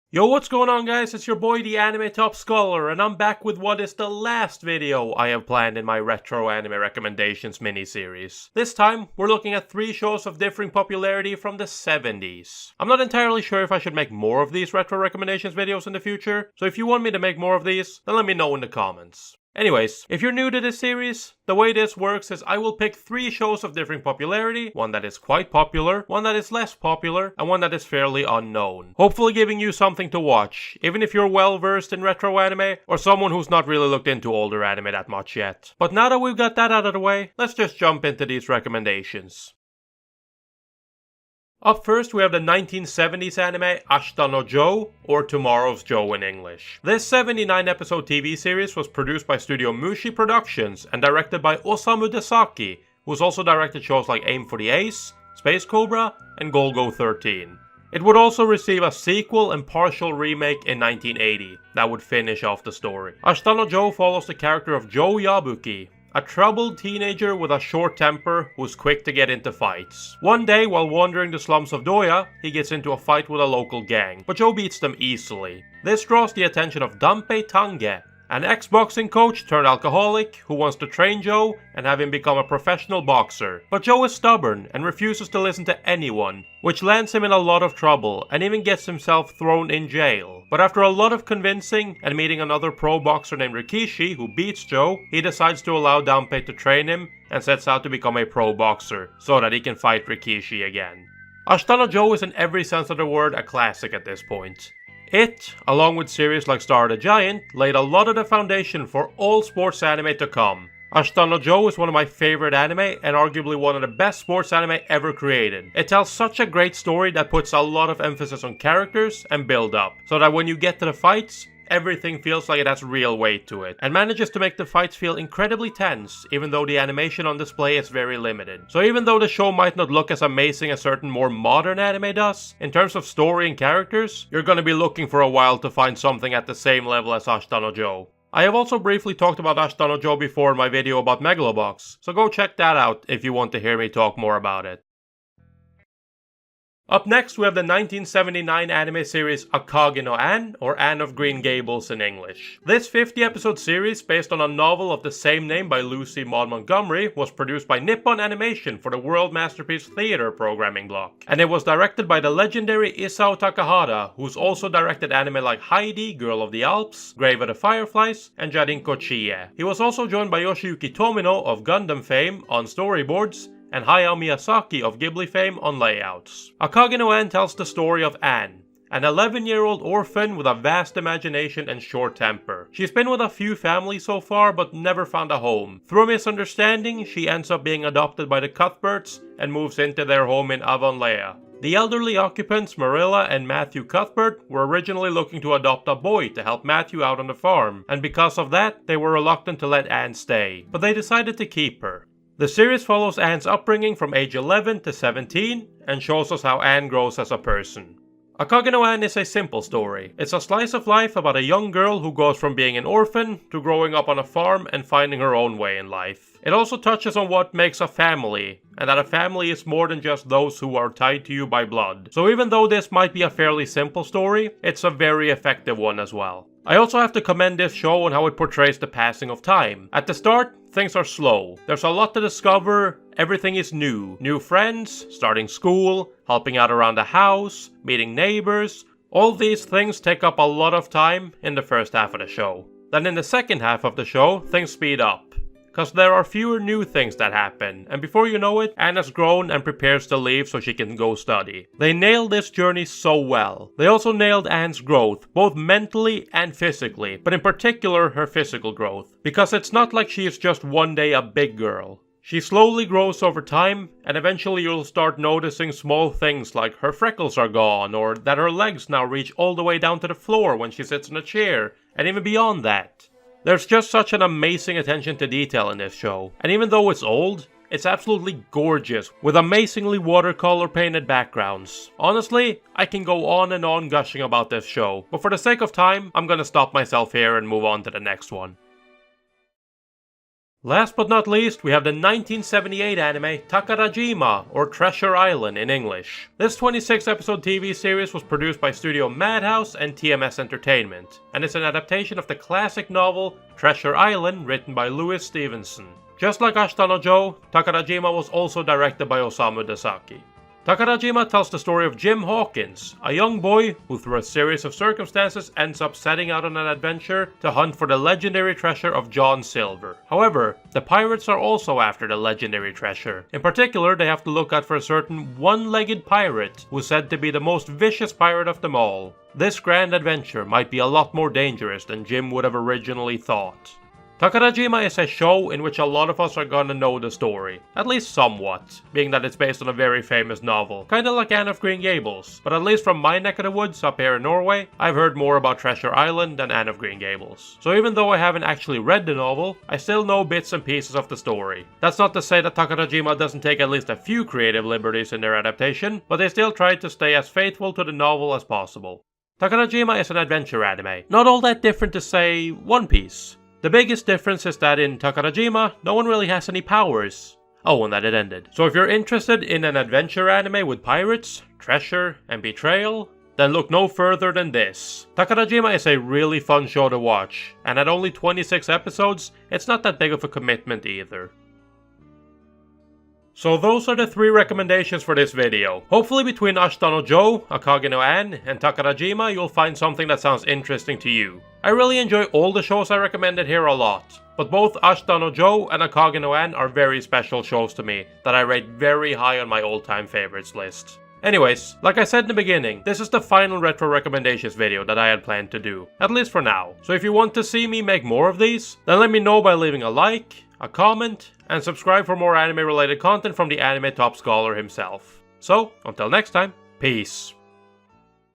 Yo, what's going on guys? It's your boy the Anime Top Scholar, and I'm back with what is the last video I have planned in my retro anime recommendations mini-series. This time, we're looking at 3 shows of differing popularity from the 70s. I'm not entirely sure if I should make more of these retro recommendations videos in the future, so if you want me to make more of these, then let me know in the comments. Anyways, if you're new to this series, the way this works is I will pick 3 shows of differing popularity, one that is quite popular, one that is less popular, and one that is fairly unknown. Hopefully giving you something to watch, even if you're well versed in retro anime, or someone who's not really looked into older anime that much yet. But now that we've got that out of the way, let's just jump into these recommendations. Up first, we have the 1970s anime Astana Joe, or Tomorrow's Joe in English. This 79-episode TV series was produced by Studio Mushi Productions and directed by Osamu Dezaki, who's also directed shows like Aim for the Ace, Space Cobra, and Golgo 13. It would also receive a sequel and partial remake in 1980 that would finish off the story. Astana Joe follows the character of Joe Yabuki, a troubled teenager with a short temper who's quick to get into fights. One day, while wandering the slums of Doya, he gets into a fight with a local gang, but Joe beats them easily. This draws the attention of Danpei Tange, an ex-boxing coach turned alcoholic who wants to train Joe and have him become a professional boxer. But Joe is stubborn and refuses to listen to anyone, which lands him in a lot of trouble and even gets himself thrown in jail. But after a lot of convincing and meeting another pro boxer named Rikishi who beats Joe, he decides to allow Danpei to train him and sets out to become a pro boxer so that he can fight Rikishi again. Astana Joe is in every sense of the word a classic at this point. It, along with series like Star the Giant, laid a lot of the foundation for all sports anime to come. Astana Joe is one of my favorite anime and arguably one of the best sports anime ever created. It tells such a great story that puts a lot of emphasis on characters and build up, so that when you get to the fights, everything feels like it has real weight to it, and manages to make the fights feel incredibly tense, even though the animation on display is very limited. So even though the show might not look as amazing as certain more modern anime does, in terms of story and characters, you're gonna be looking for a while to find something at the same level as Astana Joe. I have also briefly talked about Astana Joe before in my video about Megalobox, so go check that out if you want to hear me talk more about it. Up next, we have the 1979 anime series Akage no Anne, or Anne of Green Gables in English. This 50-episode series, based on a novel of the same name by Lucy Maud Montgomery, was produced by Nippon Animation for the World Masterpiece Theater programming block. And it was directed by the legendary Isao Takahata, who's also directed anime like Heidi, Girl of the Alps, Grave of the Fireflies, and Jarinko Chie. He was also joined by Yoshiyuki Tomino of Gundam fame on storyboards, and Hayao Miyazaki of Ghibli fame on layouts. Akage no Anne tells the story of Anne, an 11-year-old orphan with a vast imagination and short temper. She's been with a few families so far, but never found a home. Through a misunderstanding, she ends up being adopted by the Cuthberts and moves into their home in Avonlea. The elderly occupants, Marilla and Matthew Cuthbert, were originally looking to adopt a boy to help Matthew out on the farm, and because of that, they were reluctant to let Anne stay, but they decided to keep her. The series follows Anne's upbringing from age 11 to 17 and shows us how Anne grows as a person. Akage no Anne is a simple story. It's a slice of life about a young girl who goes from being an orphan to growing up on a farm and finding her own way in life. It also touches on what makes a family, and that a family is more than just those who are tied to you by blood. So even though this might be a fairly simple story, it's a very effective one as well. I also have to commend this show on how it portrays the passing of time. At the start, things are slow. There's a lot to discover, everything is new. New friends, starting school, helping out around the house, meeting neighbors. All these things take up a lot of time in the first half of the show. Then in the second half of the show, things speed up, cause there are fewer new things that happen, and before you know it, Anna's grown and prepares to leave so she can go study. They nailed this journey so well. They also nailed Anne's growth, both mentally and physically, but in particular her physical growth, because it's not like she is just one day a big girl. She slowly grows over time, and eventually you'll start noticing small things like her freckles are gone, or that her legs now reach all the way down to the floor when she sits in a chair, and even beyond that. There's just such an amazing attention to detail in this show, and even though it's old, it's absolutely gorgeous, with amazingly watercolor painted backgrounds. Honestly, I can go on and on gushing about this show, but for the sake of time, I'm gonna stop myself here and move on to the next one. Last but not least, we have the 1978 anime Takarajima, or Treasure Island in English. This 26-episode TV series was produced by Studio Madhouse and TMS Entertainment, and it's an adaptation of the classic novel Treasure Island written by Louis Stevenson. Just like Astana Joe, Takarajima was also directed by Osamu Dezaki. Takarajima tells the story of Jim Hawkins, a young boy who through a series of circumstances ends up setting out on an adventure to hunt for the legendary treasure of John Silver. However, the pirates are also after the legendary treasure. In particular, they have to look out for a certain one-legged pirate who's said to be the most vicious pirate of them all. This grand adventure might be a lot more dangerous than Jim would have originally thought. Takarajima is a show in which a lot of us are gonna know the story, at least somewhat, being that it's based on a very famous novel, kinda like Anne of Green Gables, but at least from my neck of the woods up here in Norway, I've heard more about Treasure Island than Anne of Green Gables. So even though I haven't actually read the novel, I still know bits and pieces of the story. That's not to say that Takarajima doesn't take at least a few creative liberties in their adaptation, but they still try to stay as faithful to the novel as possible. Takarajima is an adventure anime, not all that different to say One Piece. The biggest difference is that in Takarajima, no one really has any powers. Oh, and that it ended. So if you're interested in an adventure anime with pirates, treasure, and betrayal, then look no further than this. Takarajima is a really fun show to watch, and at only 26 episodes, it's not that big of a commitment either. So those are the 3 recommendations for this video. Hopefully between Astana Joe, Akage no Anne, and Takarajima you'll find something that sounds interesting to you. I really enjoy all the shows I recommended here a lot, but both Astana Joe and Akage no Anne are very special shows to me that I rate very high on my all-time favorites list. Anyways, like I said in the beginning, this is the final retro recommendations video that I had planned to do, at least for now. So if you want to see me make more of these, then let me know by leaving a like, a comment, and subscribe for more anime related content from the anime top scholar himself. So, until next time, peace.